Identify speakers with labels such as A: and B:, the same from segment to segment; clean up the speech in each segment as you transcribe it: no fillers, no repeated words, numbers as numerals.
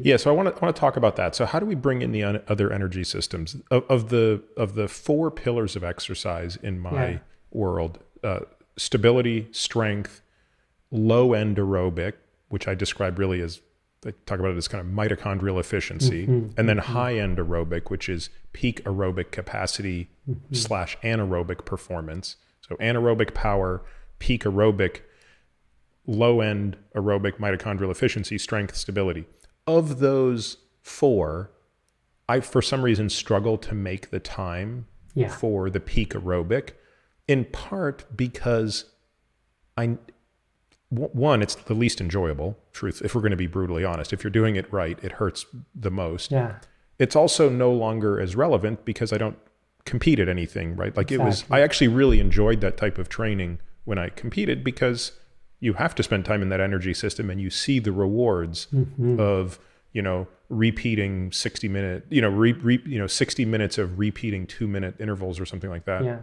A: Yeah, so I want to talk about that. So how do we bring in the other energy systems of the four pillars of exercise in
B: Yeah.
A: my world? Stability, strength, low end aerobic, which I describe really as, I talk about it as kind of mitochondrial efficiency, and then high end aerobic, which is peak aerobic capacity slash anaerobic performance. So anaerobic power, peak aerobic, low end aerobic, mitochondrial efficiency, strength, stability. Of those four, I, for some reason, struggle to make the time
B: Yeah.
A: for the peak aerobic, in part because one, it's the least enjoyable, truth, if we're going to be brutally honest. If you're doing it right, it hurts the most.
B: Yeah.
A: It's also no longer as relevant because I don't compete at anything, right? Like
B: Exactly.
A: I actually really enjoyed that type of training when I competed because you have to spend time in that energy system and you see the rewards of, repeating 60-minute, 60 minutes of repeating 2-minute intervals or something like that.
B: Yeah.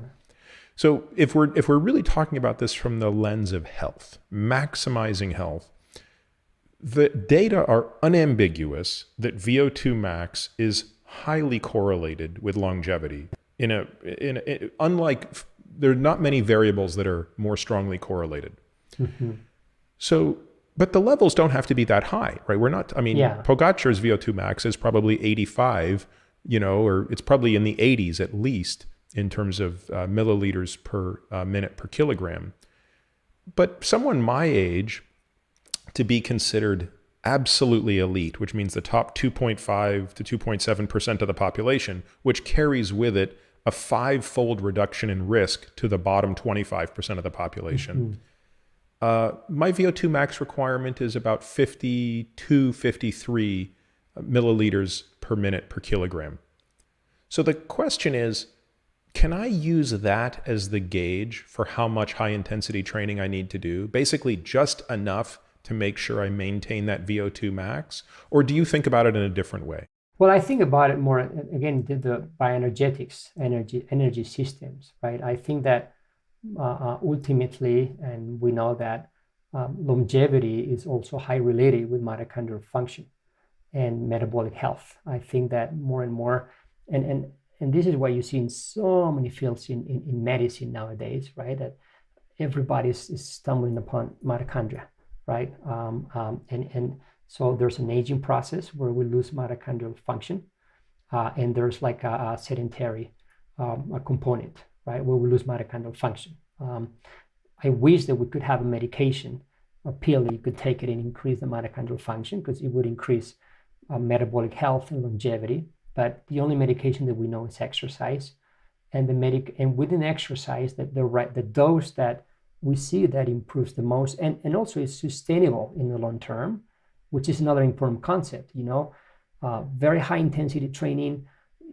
A: So if we're really talking about this from the lens of health, maximizing health, the data are unambiguous that VO2 max is highly correlated with longevity. Unlike, there are not many variables that are more strongly correlated. So, but the levels don't have to be that high, right? We're not,
B: Yeah.
A: Pogacar's VO2 max is probably 85, or it's probably in the 80s at least in terms of milliliters per minute per kilogram. But someone my age, to be considered absolutely elite, which means the top 2.5 to 2.7% of the population, which carries with it a 5-fold reduction in risk to the bottom 25% of the population. My VO2 max requirement is about 52, 53 milliliters per minute per kilogram. So the question is, can I use that as the gauge for how much high intensity training I need to do? Basically just enough to make sure I maintain that VO2 max? Or do you think about it in a different way?
B: Well, I think about it more, again, the bioenergetics, energy systems, right? I think that ultimately, and we know that longevity is also highly related with mitochondrial function and metabolic health. I think that more and more, and this is what you see in so many fields in medicine nowadays, right? That everybody's is stumbling upon mitochondria, right? And so there's an aging process where we lose mitochondrial function, and there's like a sedentary a component, right, where we lose mitochondrial function. I wish that we could have a medication, a pill that you could take it and increase the mitochondrial function because it would increase metabolic health and longevity. But the only medication that we know is exercise, and and within exercise, that the dose that we see that improves the most, and also is sustainable in the long term, which is another important concept. Very high intensity training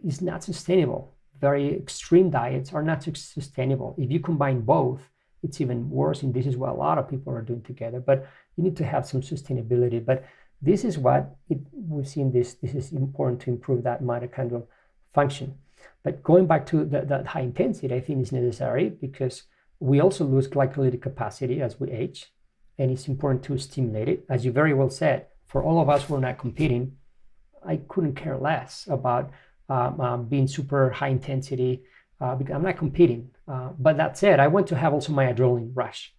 B: is not sustainable. Very extreme diets are not sustainable. If you combine both, it's even worse, and this is what a lot of people are doing together. But you need to have some sustainability. But this is what we've seen. This is important to improve that mitochondrial function. But going back to that high intensity, I think is necessary because we also lose glycolytic capacity as we age, and it's important to stimulate it. As you very well said, for all of us who are not competing, I couldn't care less about being super high intensity because I'm not competing. But that said, I want to have also my adrenaline rush.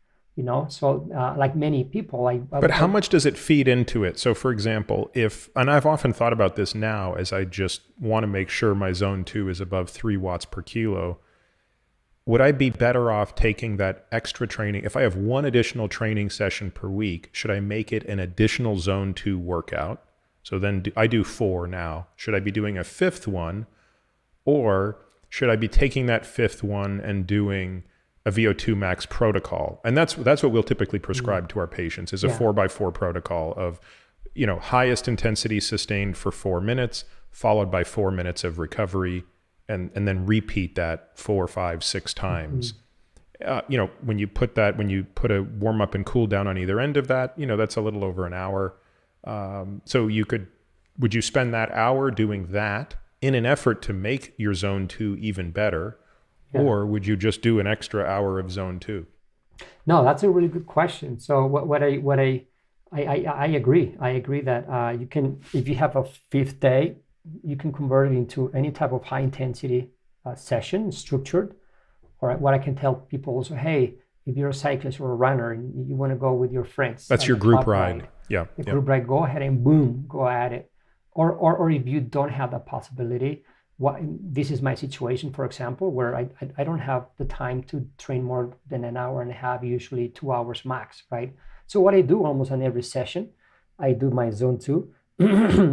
B: So like many people,
A: But how much does it feed into it? So for example, and I've often thought about this now as I just want to make sure my zone 2 is above 3 watts per kilo, would I be better off taking that extra training? If I have one additional training session per week, should I make it an additional zone 2 workout? So then I do 4 now. Should I be doing a 5th one? Or should I be taking that 5th one and doing a VO2 max protocol? And that's what we'll typically prescribe to our patients is a 4x4 protocol of, highest intensity sustained for 4 minutes, followed by 4 minutes of recovery, and then repeat that 4, 5, 6 times. When you put a warm up and cool down on either end of that, that's a little over an hour. So would you spend that hour doing that in an effort to make your zone 2 even better? Yeah. Or would you just do an extra hour of zone 2?
B: No, that's a really good question. So what I I agree. I agree that you can, if you have a fifth day, you can convert it into any type of high intensity session, structured. Or what I can tell people also, hey, if you're a cyclist or a runner and you want to go with your friends,
A: That's your group ride. Yeah.
B: the group ride, go ahead and boom, go at it. Or if you don't have that possibility, this is my situation, for example, where I don't have the time to train more than an hour and a half, usually 2 hours max, right? So what I do almost on every session, I do my zone 2,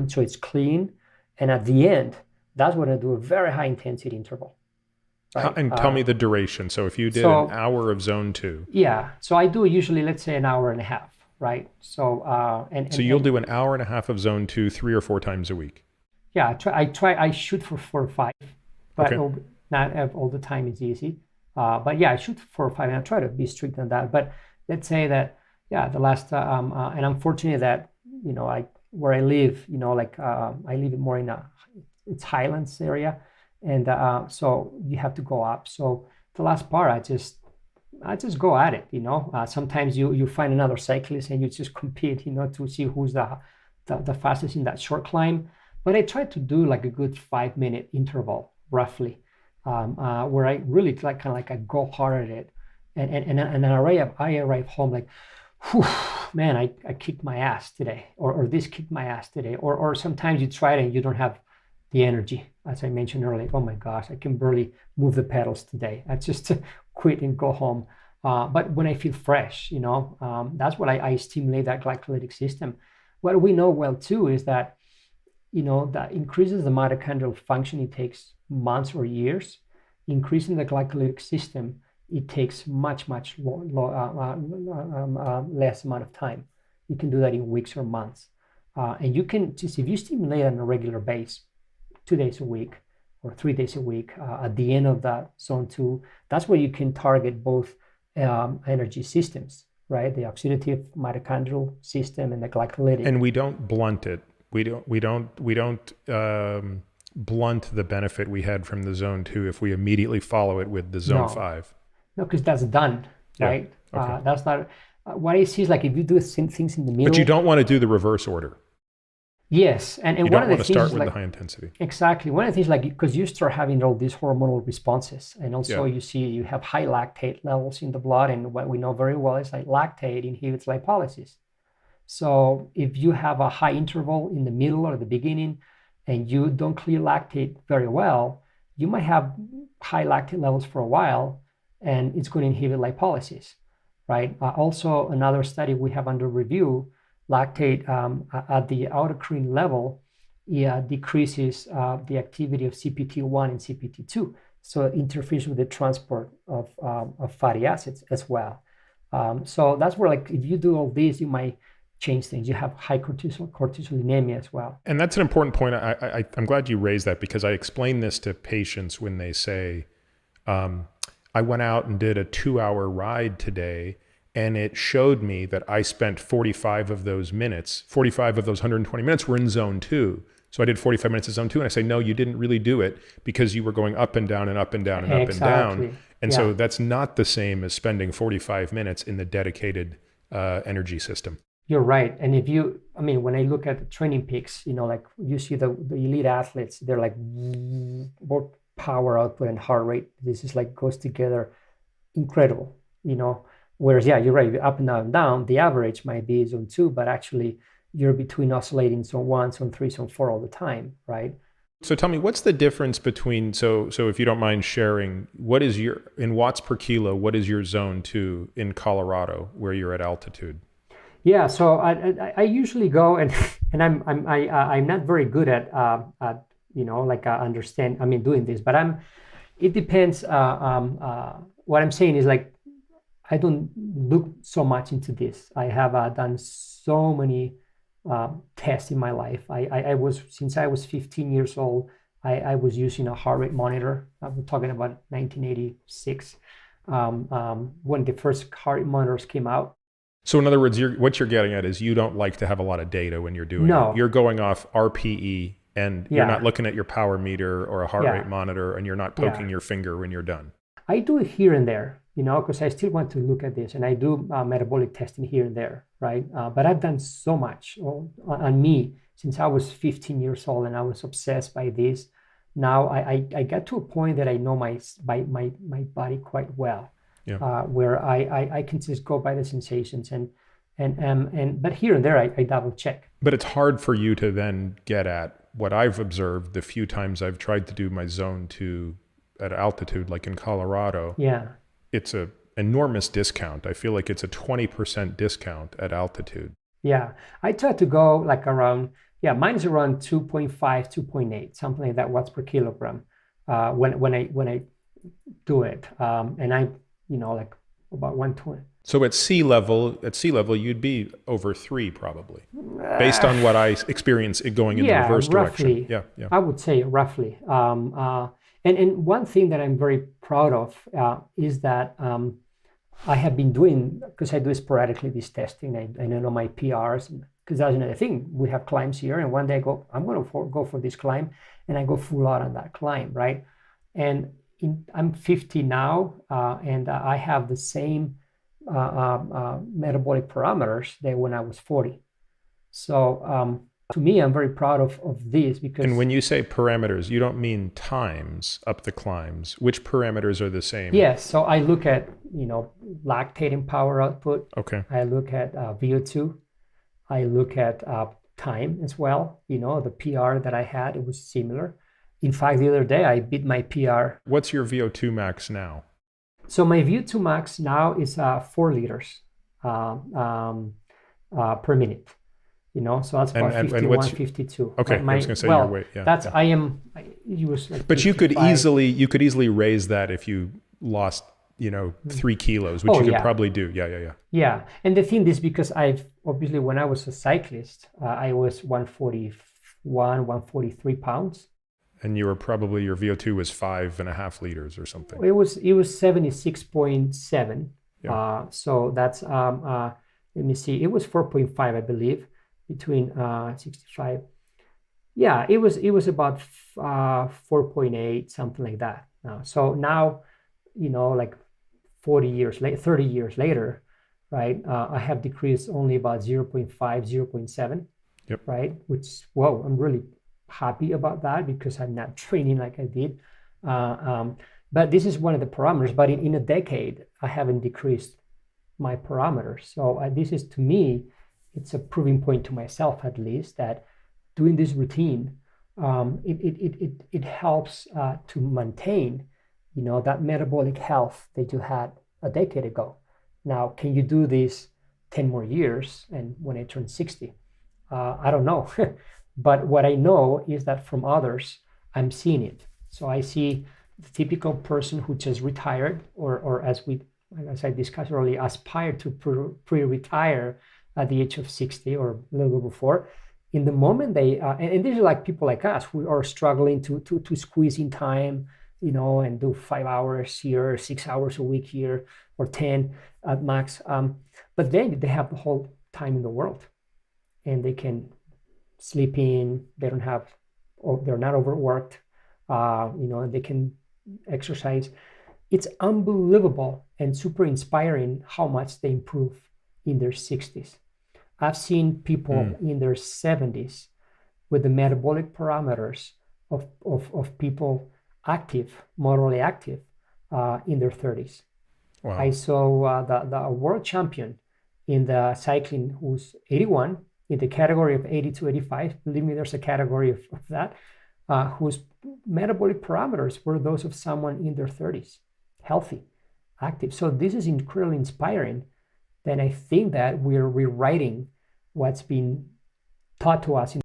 B: so it's clean. And at the end, that's when I do a very high intensity interval. Right?
A: And tell me the duration. So if you did an hour of zone 2.
B: Yeah. So I do usually, let's say, an hour and a half, right? So
A: so you'll do an hour and a half of zone 2 3 or 4 times a week.
B: Yeah, I shoot for 4 or 5, but not all the time is easy. But yeah, I shoot for 4 or 5, and I try to be strict on that. But let's say that, yeah, the last and I'm fortunate that where I live, I live more in it's highlands area. And so you have to go up. So the last part, I just go at it. Sometimes you find another cyclist and you just compete. To see who's the fastest in that short climb. But I try to do like a good 5-minute interval, roughly, where I really I go hard at it. And I arrive home like, whew, man, I kicked my ass today, or this kicked my ass today, or sometimes you try it and you don't have the energy, as I mentioned earlier. Oh my gosh, I can barely move the pedals today. I just quit and go home. But when I feel fresh, that's what I stimulate that glycolytic system. What we know well too is that, that increases the mitochondrial function. It takes months or years. Increasing the glycolytic system, it takes much less amount of time. You can do that in weeks or months. And you can just, if you stimulate on a regular basis, 2 days a week or 3 days a week, at the end of that zone 2, that's where you can target both energy systems, right? The oxidative mitochondrial system and the glycolytic.
A: And we don't blunt it. We don't blunt the benefit we had from the zone 2 if we immediately follow it with the zone 5.
B: No, because that's done, right? Okay. That's not what I see is like if you do things in the middle.
A: But you don't want to do the reverse order.
B: Yes, and
A: you
B: one of the
A: things
B: things
A: start with the high intensity.
B: Exactly. One of the things, because you start having all these hormonal responses, and also you have high lactate levels in the blood, and what we know very well is like lactate inhibits lipolysis. So if you have a high interval in the middle or the beginning, and you don't clear lactate very well, you might have high lactate levels for a while, and it's going to inhibit lipolysis, right? Also, another study we have under review, lactate at the autocrine level decreases the activity of CPT1 and CPT2. So it interferes with the transport of fatty acids as well. So that's where, like, if you do all this, you might change things. You have high cortisolemia as well.
A: And that's an important point. I'm glad you raised that, because I explain this to patients when they say, I went out and did a 2-hour ride today, and it showed me that I spent 45 of those 120 minutes were in zone 2. So I did 45 minutes of zone 2, and I say, no, you didn't really do it, because you were going up and down and up and down and up and down. And so that's not the same as spending 45 minutes in the dedicated energy system.
B: You're right. And when I look at the training peaks, like you see the elite athletes, they're like both power output and heart rate. This is like goes together, incredible, Whereas, you're right, up and down and down, the average might be zone 2, but actually you're between oscillating zone 1, zone 3, zone 4 all the time, right?
A: So tell me, what's the difference between, so if you don't mind sharing, what is in watts per kilo, what is your zone 2 in Colorado where you're at altitude?
B: Yeah, so I usually go and I'm not very good at doing this, but it depends. What I'm saying is, like, I don't look so much into this. I have done so many tests in my life. Since I was 15 years old, I was using a heart rate monitor. I'm talking about 1986, when the first heart rate monitors came out.
A: So in other words, what you're getting at is you don't like to have a lot of data when you're doing it. You're going off RPE, and you're not looking at your power meter or a heart rate monitor, and you're not poking your finger when you're done.
B: I do it here and there. because I still want to look at this, and I do metabolic testing here and there, right? But I've done so much on me since I was 15 years old, and I was obsessed by this. Now I got to a point that I know my body quite well, where I can just go by the sensations and but here and there I double check.
A: But it's hard for you to then get at what I've observed the few times I've tried to do my zone 2 at altitude, like in Colorado.
B: Yeah.
A: It's an enormous discount. I feel like it's a 20% discount at altitude.
B: Yeah. I try to go like around, mine is around 2.5, 2.8, something like that watts per kilogram when I do it. And I, like about 120.
A: So at sea level, you'd be over 3 probably, based on what I experience going in the reverse
B: roughly,
A: direction. Yeah.
B: I would say roughly. And one thing that I'm very proud of is that I have been doing, because I do sporadically this testing, I know my PRs, because that's another thing. We have climbs here, and one day I'm going to go for this climb, and I go full out on that climb, right? And I'm 50 now, and I have the same metabolic parameters than when I was 40. So to me, I'm very proud of this because...
A: And when you say parameters, you don't mean times up the climbs. Which parameters are the same?
B: Yes. So I look at, lactating power output.
A: Okay.
B: I look at VO2. I look at time as well. The PR that I had, it was similar. In fact, the other day, I beat my PR.
A: What's your VO2 max now?
B: So my VO2 max now is 4 liters per minute. So that's about 51, 52.
A: Okay, I was going to say your weight.
B: That's
A: I
B: use like
A: but
B: 55.
A: you could easily raise that if you lost 3 kilos, which you could probably do. Yeah.
B: And the thing is, because obviously when I was a cyclist, I was 141, 143 pounds.
A: And your VO2 was 5.5 liters or something.
B: It was 76.7.
A: Yeah.
B: So that's let me see. It was 4.5, I believe, between 65. Yeah, it was about 4.8, something like that. So now, like 30 years later, right? I have decreased only about 0.5, 0.7.
A: Yep.
B: Right. Which, I'm really happy about that because I'm not training like I did. But this is one of the parameters. But in a decade, I haven't decreased my parameters. So this is, to me, it's a proving point to myself, at least, that doing this routine, it helps to maintain, that metabolic health that you had a decade ago. Now, can you do this 10 more years? And when I turn 60, I don't know. But what I know is that from others, I'm seeing it. So I see the typical person who just retired, or as I discussed earlier, aspired to pre-retire at the age of 60 or a little bit before. In the moment they, and these are like people like us who are struggling to squeeze in time, and do 5 hours here, 6 hours a week here, or 10 at max. But then they have the whole time in the world, and they can sleep in, they're not overworked, they can exercise. It's unbelievable and super inspiring how much they improve in their 60s. I've seen people in their 70s with the metabolic parameters of people morally active, in their 30s.
A: Wow.
B: I saw the world champion in the cycling who's 81, in the category of 80 to 85, believe me, there's a category of that, whose metabolic parameters were those of someone in their 30s, healthy, active. So this is incredibly inspiring. Then I think that we're rewriting what's been taught to us in